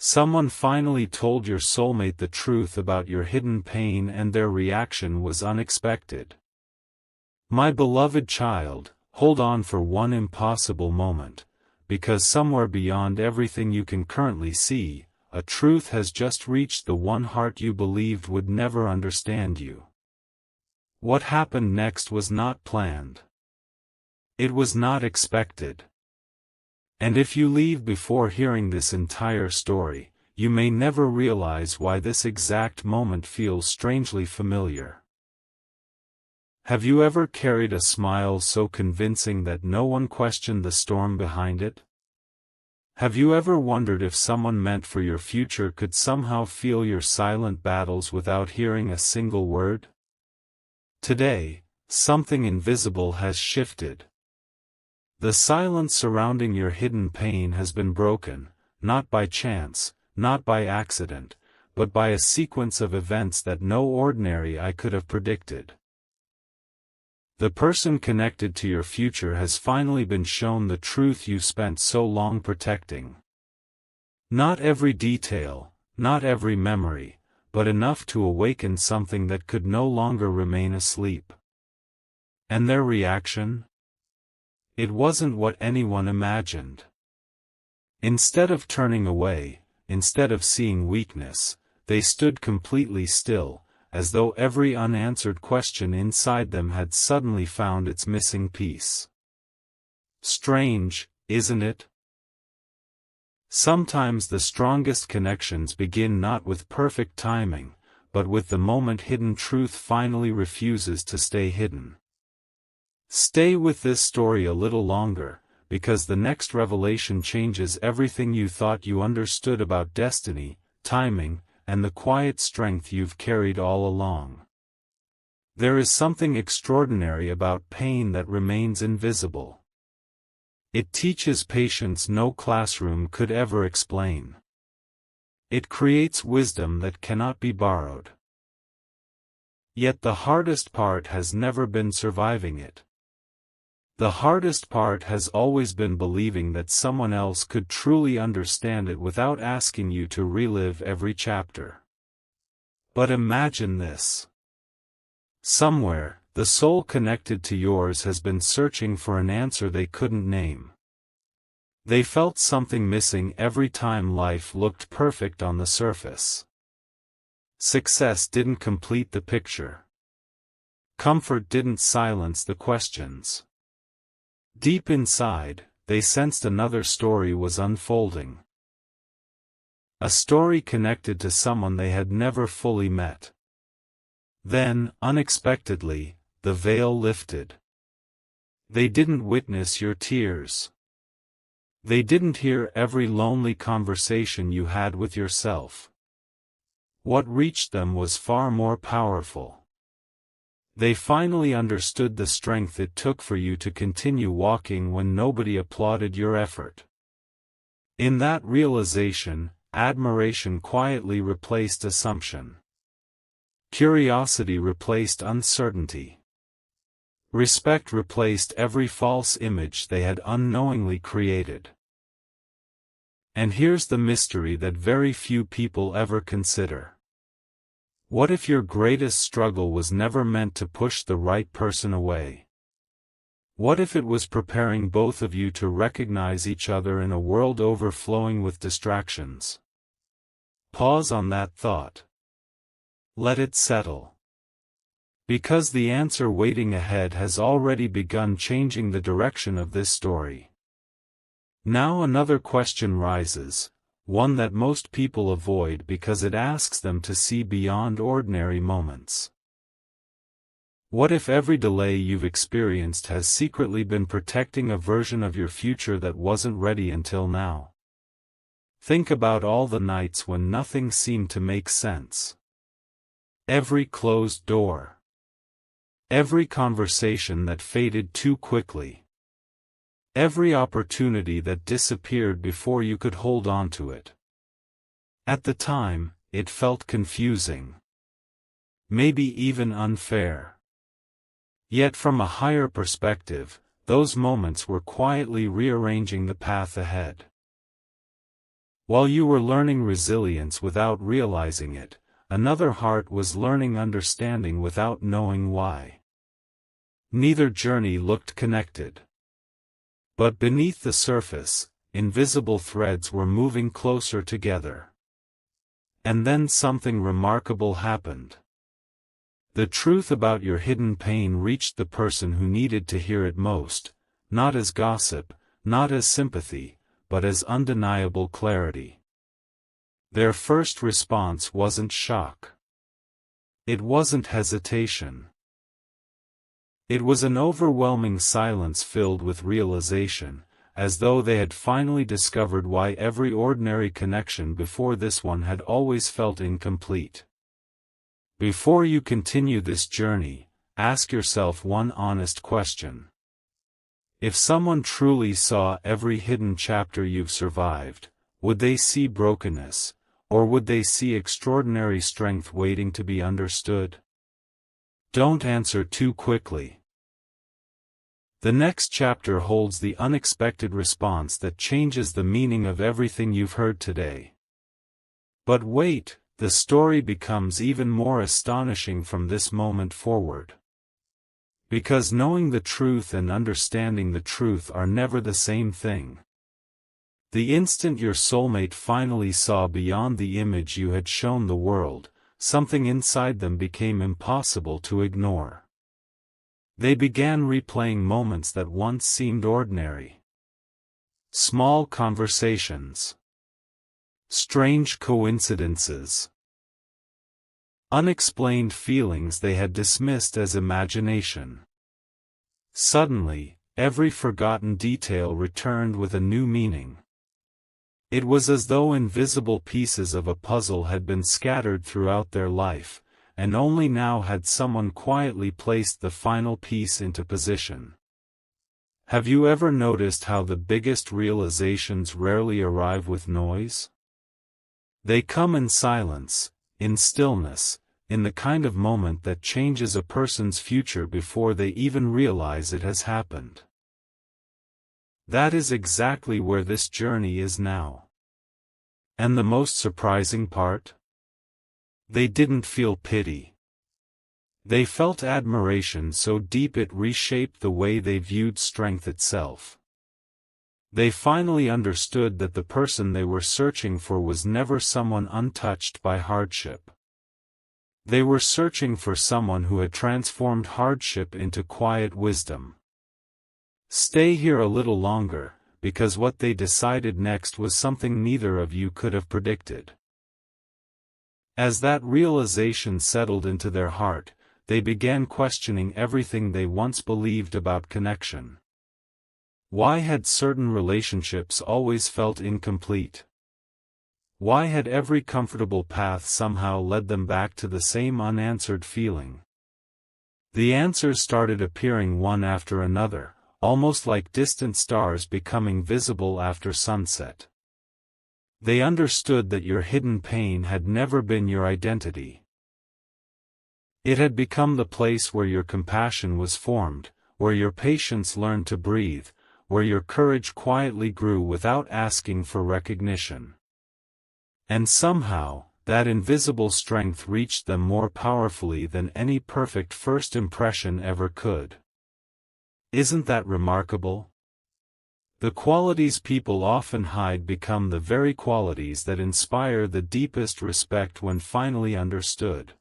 Someone finally told your soulmate the truth about your hidden pain and their reaction was unexpected. My beloved child, hold on for one impossible moment, because somewhere beyond everything you can currently see, a truth has just reached the one heart you believed would never understand you. What happened next was not planned. It was not expected. And if you leave before hearing this entire story, you may never realize why this exact moment feels strangely familiar. Have you ever carried a smile so convincing that no one questioned the storm behind it? Have you ever wondered if someone meant for your future could somehow feel your silent battles without hearing a single word? Today, something invisible has shifted. The silence surrounding your hidden pain has been broken, not by chance, not by accident, but by a sequence of events that no ordinary eye could have predicted. The person connected to your future has finally been shown the truth you spent so long protecting. Not every detail, not every memory, but enough to awaken something that could no longer remain asleep. And their reaction? It wasn't what anyone imagined. Instead of turning away, instead of seeing weakness, they stood completely still, as though every unanswered question inside them had suddenly found its missing piece. Strange, isn't it? Sometimes the strongest connections begin not with perfect timing, but with the moment hidden truth finally refuses to stay hidden. Stay with this story a little longer, because the next revelation changes everything you thought you understood about destiny, timing, and the quiet strength you've carried all along. There is something extraordinary about pain that remains invisible. It teaches patience no classroom could ever explain. It creates wisdom that cannot be borrowed. Yet the hardest part has never been surviving it. The hardest part has always been believing that someone else could truly understand it without asking you to relive every chapter. But imagine this. Somewhere, the soul connected to yours has been searching for an answer they couldn't name. They felt something missing every time life looked perfect on the surface. Success didn't complete the picture. Comfort didn't silence the questions. Deep inside, they sensed another story was unfolding. A story connected to someone they had never fully met. Then, unexpectedly, the veil lifted. They didn't witness your tears. They didn't hear every lonely conversation you had with yourself. What reached them was far more powerful. They finally understood the strength it took for you to continue walking when nobody applauded your effort. In that realization, admiration quietly replaced assumption. Curiosity replaced uncertainty. Respect replaced every false image they had unknowingly created. And here's the mystery that very few people ever consider. What if your greatest struggle was never meant to push the right person away? What if it was preparing both of you to recognize each other in a world overflowing with distractions? Pause on that thought. Let it settle. Because the answer waiting ahead has already begun changing the direction of this story. Now another question rises. One that most people avoid because it asks them to see beyond ordinary moments. What if every delay you've experienced has secretly been protecting a version of your future that wasn't ready until now? Think about all the nights when nothing seemed to make sense. Every closed door. Every conversation that faded too quickly. Every opportunity that disappeared before you could hold on to it. At the time, it felt confusing. Maybe even unfair. Yet from a higher perspective, those moments were quietly rearranging the path ahead. While you were learning resilience without realizing it, another heart was learning understanding without knowing why. Neither journey looked connected. But beneath the surface, invisible threads were moving closer together. And then something remarkable happened. The truth about your hidden pain reached the person who needed to hear it most, not as gossip, not as sympathy, but as undeniable clarity. Their first response wasn't shock. It wasn't hesitation. It was an overwhelming silence filled with realization, as though they had finally discovered why every ordinary connection before this one had always felt incomplete. Before you continue this journey, ask yourself one honest question. If someone truly saw every hidden chapter you've survived, would they see brokenness, or would they see extraordinary strength waiting to be understood? Don't answer too quickly. The next chapter holds the unexpected response that changes the meaning of everything you've heard today. But wait, the story becomes even more astonishing from this moment forward. Because knowing the truth and understanding the truth are never the same thing. The instant your soulmate finally saw beyond the image you had shown the world, something inside them became impossible to ignore. They began replaying moments that once seemed ordinary. Small conversations. Strange coincidences. Unexplained feelings they had dismissed as imagination. Suddenly, every forgotten detail returned with a new meaning. It was as though invisible pieces of a puzzle had been scattered throughout their life, and only now had someone quietly placed the final piece into position. Have you ever noticed how the biggest realizations rarely arrive with noise? They come in silence, in stillness, in the kind of moment that changes a person's future before they even realize it has happened. That is exactly where this journey is now. And the most surprising part? They didn't feel pity. They felt admiration so deep it reshaped the way they viewed strength itself. They finally understood that the person they were searching for was never someone untouched by hardship. They were searching for someone who had transformed hardship into quiet wisdom. Stay here a little longer, because what they decided next was something neither of you could have predicted. As that realization settled into their heart, they began questioning everything they once believed about connection. Why had certain relationships always felt incomplete? Why had every comfortable path somehow led them back to the same unanswered feeling? The answers started appearing one after another, almost like distant stars becoming visible after sunset. They understood that your hidden pain had never been your identity. It had become the place where your compassion was formed, where your patience learned to breathe, where your courage quietly grew without asking for recognition. And somehow, that invisible strength reached them more powerfully than any perfect first impression ever could. Isn't that remarkable? The qualities people often hide become the very qualities that inspire the deepest respect when finally understood.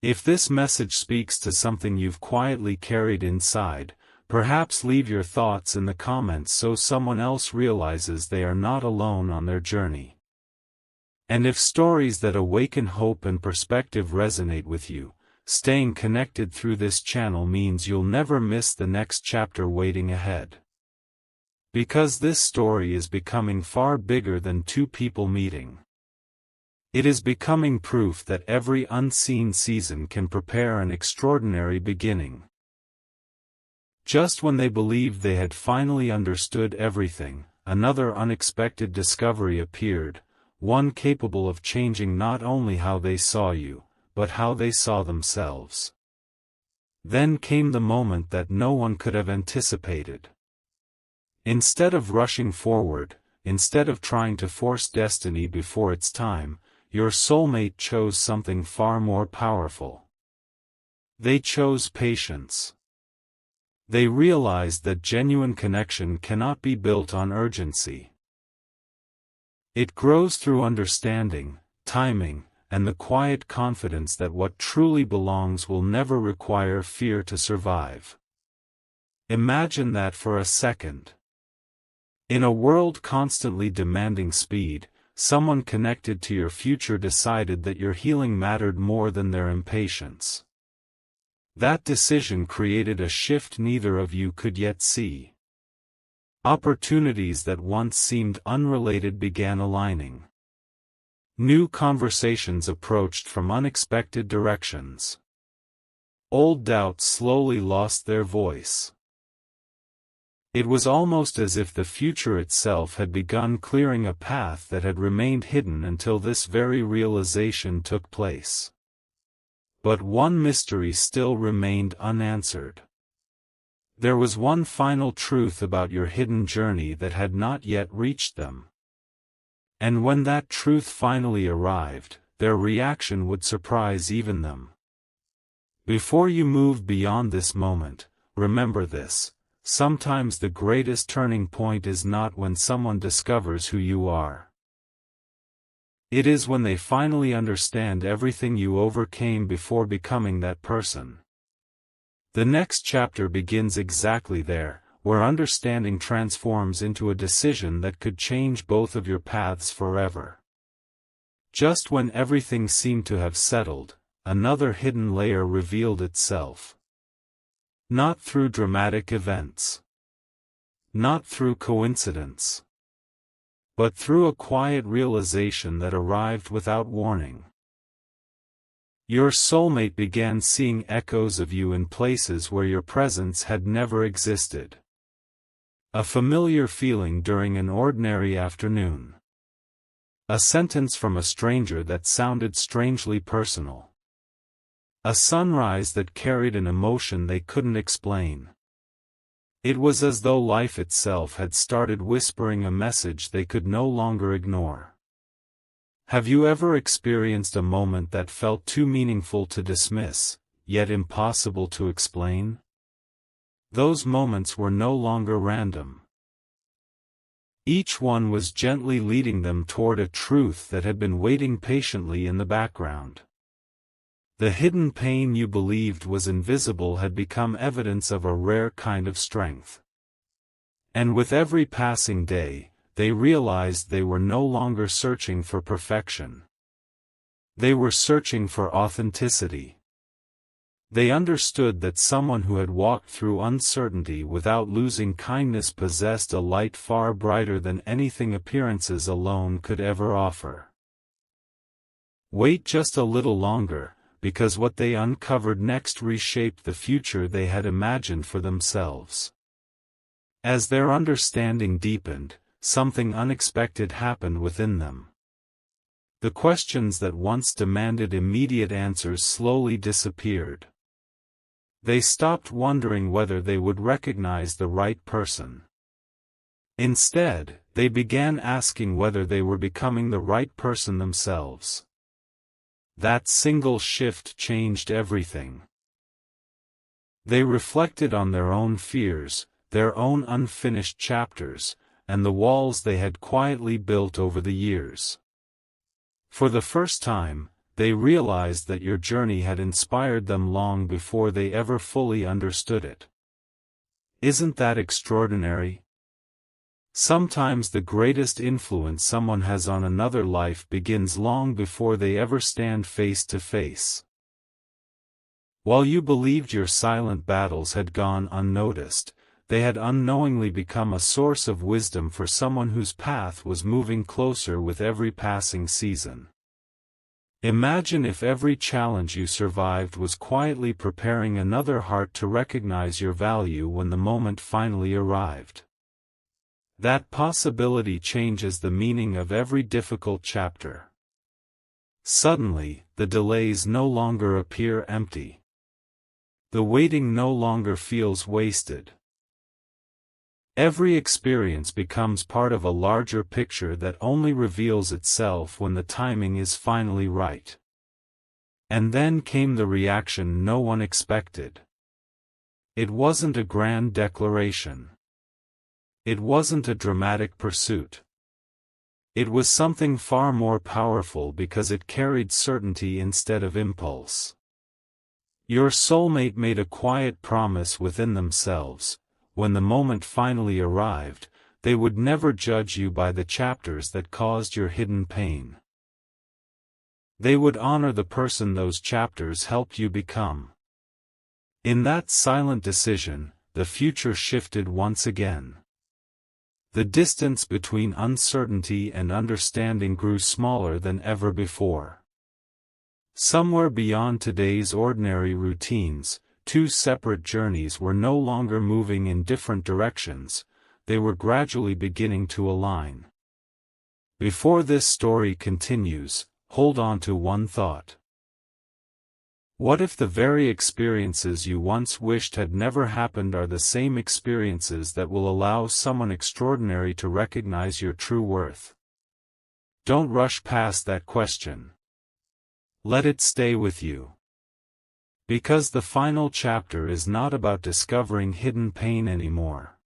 If this message speaks to something you've quietly carried inside, perhaps leave your thoughts in the comments so someone else realizes they are not alone on their journey. And if stories that awaken hope and perspective resonate with you, staying connected through this channel means you'll never miss the next chapter waiting ahead. Because this story is becoming far bigger than two people meeting. It is becoming proof that every unseen season can prepare an extraordinary beginning. Just when they believed they had finally understood everything, another unexpected discovery appeared, one capable of changing not only how they saw you, but how they saw themselves. Then came the moment that no one could have anticipated. Instead of rushing forward, instead of trying to force destiny before its time, your soulmate chose something far more powerful. They chose patience. They realized that genuine connection cannot be built on urgency. It grows through understanding, timing, and the quiet confidence that what truly belongs will never require fear to survive. Imagine that for a second. In a world constantly demanding speed, someone connected to your future decided that your healing mattered more than their impatience. That decision created a shift neither of you could yet see. Opportunities that once seemed unrelated began aligning. New conversations approached from unexpected directions. Old doubts slowly lost their voice. It was almost as if the future itself had begun clearing a path that had remained hidden until this very realization took place. But one mystery still remained unanswered. There was one final truth about your hidden journey that had not yet reached them. And when that truth finally arrived, their reaction would surprise even them. Before you move beyond this moment, remember this: sometimes the greatest turning point is not when someone discovers who you are. It is when they finally understand everything you overcame before becoming that person. The next chapter begins exactly there, where understanding transforms into a decision that could change both of your paths forever. Just when everything seemed to have settled, another hidden layer revealed itself. Not through dramatic events. Not through coincidence. But through a quiet realization that arrived without warning. Your soulmate began seeing echoes of you in places where your presence had never existed. A familiar feeling during an ordinary afternoon. A sentence from a stranger that sounded strangely personal. A sunrise that carried an emotion they couldn't explain. It was as though life itself had started whispering a message they could no longer ignore. Have you ever experienced a moment that felt too meaningful to dismiss, yet impossible to explain? Those moments were no longer random. Each one was gently leading them toward a truth that had been waiting patiently in the background. The hidden pain you believed was invisible had become evidence of a rare kind of strength. And with every passing day, they realized they were no longer searching for perfection. They were searching for authenticity. They understood that someone who had walked through uncertainty without losing kindness possessed a light far brighter than anything appearances alone could ever offer. Wait just a little longer, because what they uncovered next reshaped the future they had imagined for themselves. As their understanding deepened, something unexpected happened within them. The questions that once demanded immediate answers slowly disappeared. They stopped wondering whether they would recognize the right person. Instead, they began asking whether they were becoming the right person themselves. That single shift changed everything. They reflected on their own fears, their own unfinished chapters, and the walls they had quietly built over the years. For the first time, they realized that your journey had inspired them long before they ever fully understood it. Isn't that extraordinary? Sometimes the greatest influence someone has on another life begins long before they ever stand face to face. While you believed your silent battles had gone unnoticed, they had unknowingly become a source of wisdom for someone whose path was moving closer with every passing season. Imagine if every challenge you survived was quietly preparing another heart to recognize your value when the moment finally arrived. That possibility changes the meaning of every difficult chapter. Suddenly, the delays no longer appear empty. The waiting no longer feels wasted. Every experience becomes part of a larger picture that only reveals itself when the timing is finally right. And then came the reaction no one expected. It wasn't a grand declaration. It wasn't a dramatic pursuit. It was something far more powerful because it carried certainty instead of impulse. Your soulmate made a quiet promise within themselves. When the moment finally arrived, they would never judge you by the chapters that caused your hidden pain. They would honor the person those chapters helped you become. In that silent decision, the future shifted once again. The distance between uncertainty and understanding grew smaller than ever before. Somewhere beyond today's ordinary routines, two separate journeys were no longer moving in different directions, they were gradually beginning to align. Before this story continues, hold on to one thought. What if the very experiences you once wished had never happened are the same experiences that will allow someone extraordinary to recognize your true worth? Don't rush past that question. Let it stay with you. Because the final chapter is not about discovering hidden pain anymore.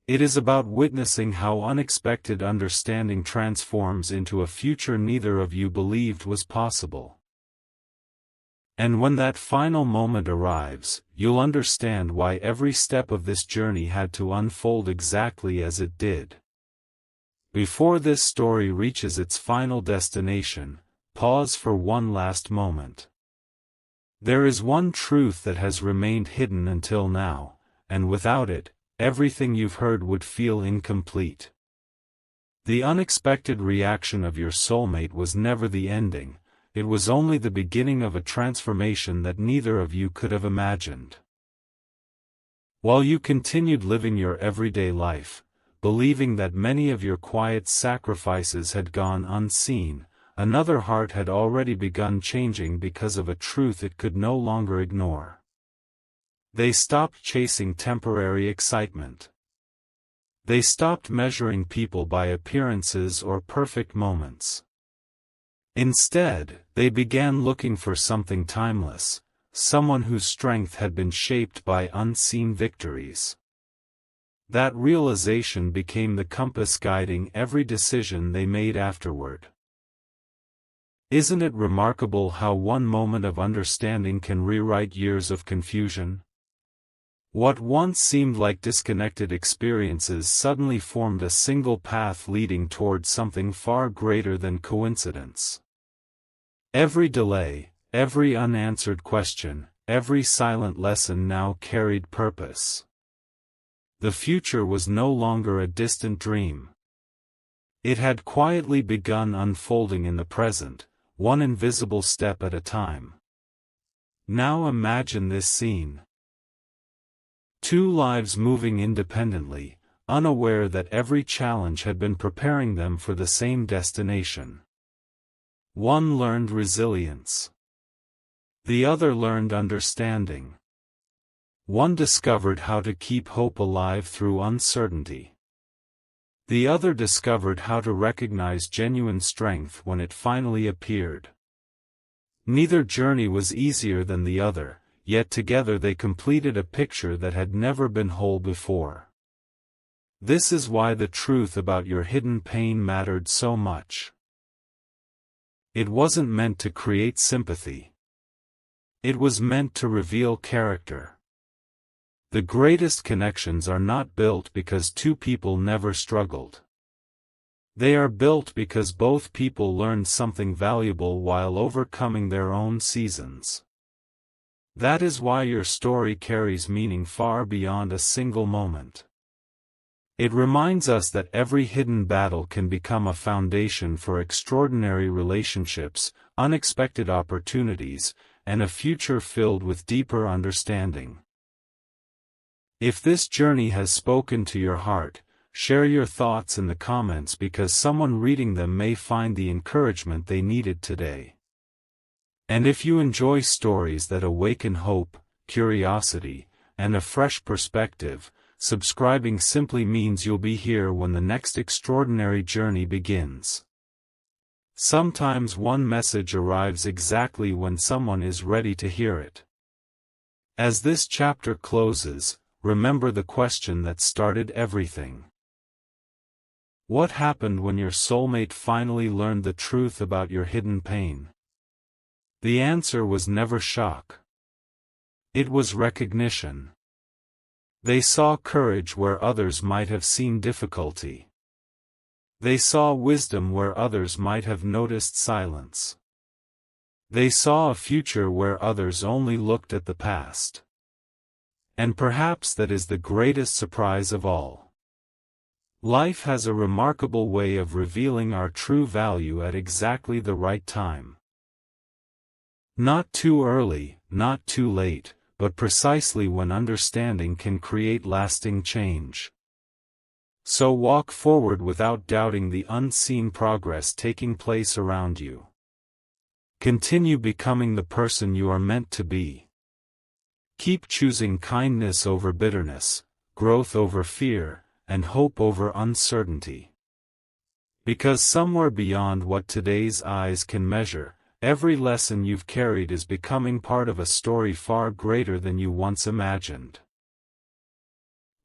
It is about witnessing how unexpected understanding transforms into a future neither of you believed was possible. And when that final moment arrives, you'll understand why every step of this journey had to unfold exactly as it did. Before this story reaches its final destination, pause for one last moment. There is one truth that has remained hidden until now, and without it, everything you've heard would feel incomplete. The unexpected reaction of your soulmate was never the ending. It was only the beginning of a transformation that neither of you could have imagined. While you continued living your everyday life, believing that many of your quiet sacrifices had gone unseen, another heart had already begun changing because of a truth it could no longer ignore. They stopped chasing temporary excitement. They stopped measuring people by appearances or perfect moments. Instead, they began looking for something timeless, someone whose strength had been shaped by unseen victories. That realization became the compass guiding every decision they made afterward. Isn't it remarkable how one moment of understanding can rewrite years of confusion? What once seemed like disconnected experiences suddenly formed a single path leading toward something far greater than coincidence. Every delay, every unanswered question, every silent lesson now carried purpose. The future was no longer a distant dream. It had quietly begun unfolding in the present, one invisible step at a time. Now imagine this scene. Two lives moving independently, unaware that every challenge had been preparing them for the same destination. One learned resilience. The other learned understanding. One discovered how to keep hope alive through uncertainty. The other discovered how to recognize genuine strength when it finally appeared. Neither journey was easier than the other, yet together they completed a picture that had never been whole before. This is why the truth about your hidden pain mattered so much. It wasn't meant to create sympathy. It was meant to reveal character. The greatest connections are not built because two people never struggled. They are built because both people learned something valuable while overcoming their own seasons. That is why your story carries meaning far beyond a single moment. It reminds us that every hidden battle can become a foundation for extraordinary relationships, unexpected opportunities, and a future filled with deeper understanding. If this journey has spoken to your heart, share your thoughts in the comments because someone reading them may find the encouragement they needed today. And if you enjoy stories that awaken hope, curiosity, and a fresh perspective, subscribing simply means you'll be here when the next extraordinary journey begins. Sometimes one message arrives exactly when someone is ready to hear it. As this chapter closes, remember the question that started everything. What happened when your soulmate finally learned the truth about your hidden pain? The answer was never shock. It was recognition. They saw courage where others might have seen difficulty. They saw wisdom where others might have noticed silence. They saw a future where others only looked at the past. And perhaps that is the greatest surprise of all. Life has a remarkable way of revealing our true value at exactly the right time. Not too early, not too late, but precisely when understanding can create lasting change. So walk forward without doubting the unseen progress taking place around you. Continue becoming the person you are meant to be. Keep choosing kindness over bitterness, growth over fear, and hope over uncertainty. Because somewhere beyond what today's eyes can measure, every lesson you've carried is becoming part of a story far greater than you once imagined.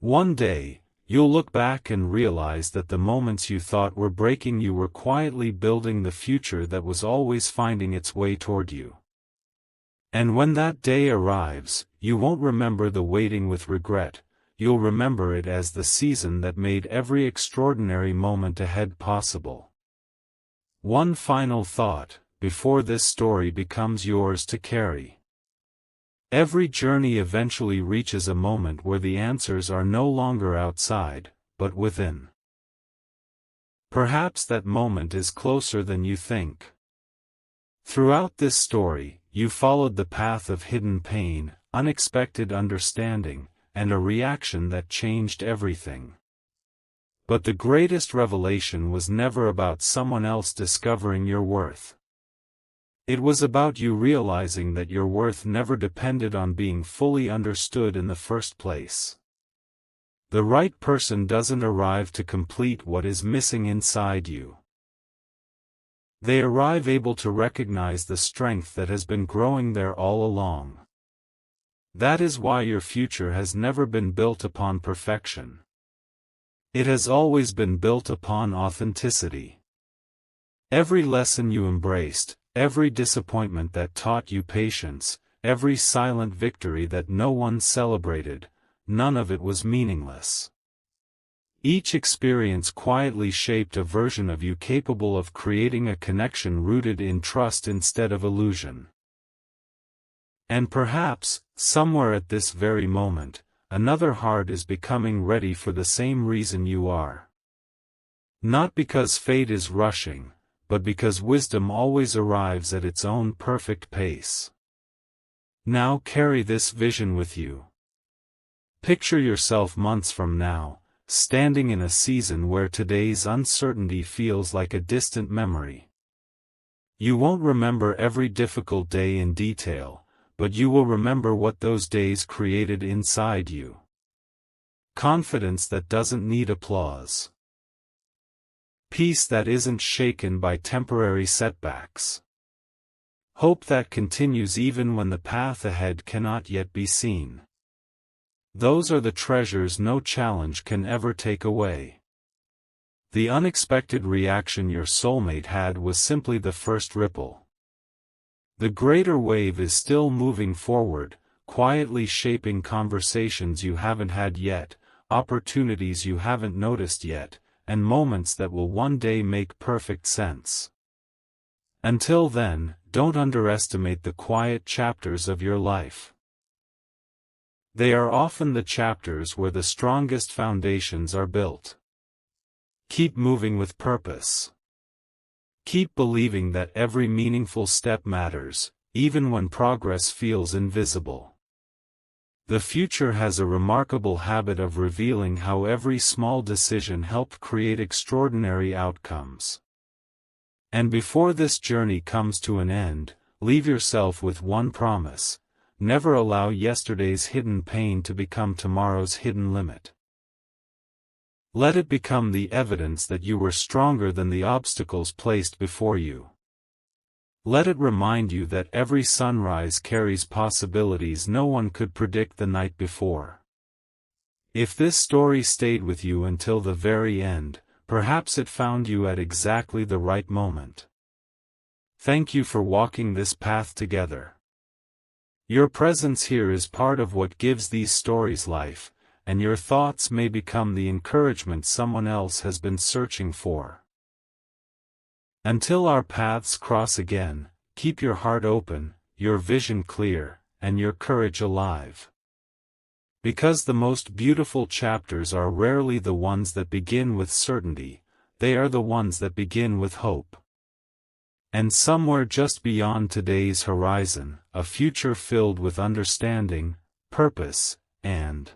One day, you'll look back and realize that the moments you thought were breaking you were quietly building the future that was always finding its way toward you. And when that day arrives, you won't remember the waiting with regret, you'll remember it as the season that made every extraordinary moment ahead possible. One final thought, before this story becomes yours to carry. Every journey eventually reaches a moment where the answers are no longer outside, but within. Perhaps that moment is closer than you think. Throughout this story, you followed the path of hidden pain, unexpected understanding, and a reaction that changed everything. But the greatest revelation was never about someone else discovering your worth. It was about you realizing that your worth never depended on being fully understood in the first place. The right person doesn't arrive to complete what is missing inside you. They arrive able to recognize the strength that has been growing there all along. That is why your future has never been built upon perfection. It has always been built upon authenticity. Every lesson you embraced, every disappointment that taught you patience, every silent victory that no one celebrated, none of it was meaningless. Each experience quietly shaped a version of you capable of creating a connection rooted in trust instead of illusion. And perhaps, somewhere at this very moment, another heart is becoming ready for the same reason you are. Not because fate is rushing, but because wisdom always arrives at its own perfect pace. Now carry this vision with you. Picture yourself months from now, standing in a season where today's uncertainty feels like a distant memory. You won't remember every difficult day in detail, but you will remember what those days created inside you. Confidence that doesn't need applause. Peace that isn't shaken by temporary setbacks. Hope that continues even when the path ahead cannot yet be seen. Those are the treasures no challenge can ever take away. The unexpected reaction your soulmate had was simply the first ripple. The greater wave is still moving forward, quietly shaping conversations you haven't had yet, opportunities you haven't noticed yet, and moments that will one day make perfect sense. Until then, don't underestimate the quiet chapters of your life. They are often the chapters where the strongest foundations are built. Keep moving with purpose. Keep believing that every meaningful step matters, even when progress feels invisible. The future has a remarkable habit of revealing how every small decision helped create extraordinary outcomes. And before this journey comes to an end, leave yourself with one promise: never allow yesterday's hidden pain to become tomorrow's hidden limit. Let it become the evidence that you were stronger than the obstacles placed before you. Let it remind you that every sunrise carries possibilities no one could predict the night before. If this story stayed with you until the very end, perhaps it found you at exactly the right moment. Thank you for walking this path together. Your presence here is part of what gives these stories life, and your thoughts may become the encouragement someone else has been searching for. Until our paths cross again, keep your heart open, your vision clear, and your courage alive. Because the most beautiful chapters are rarely the ones that begin with certainty, they are the ones that begin with hope. And somewhere just beyond today's horizon, a future filled with understanding, purpose, and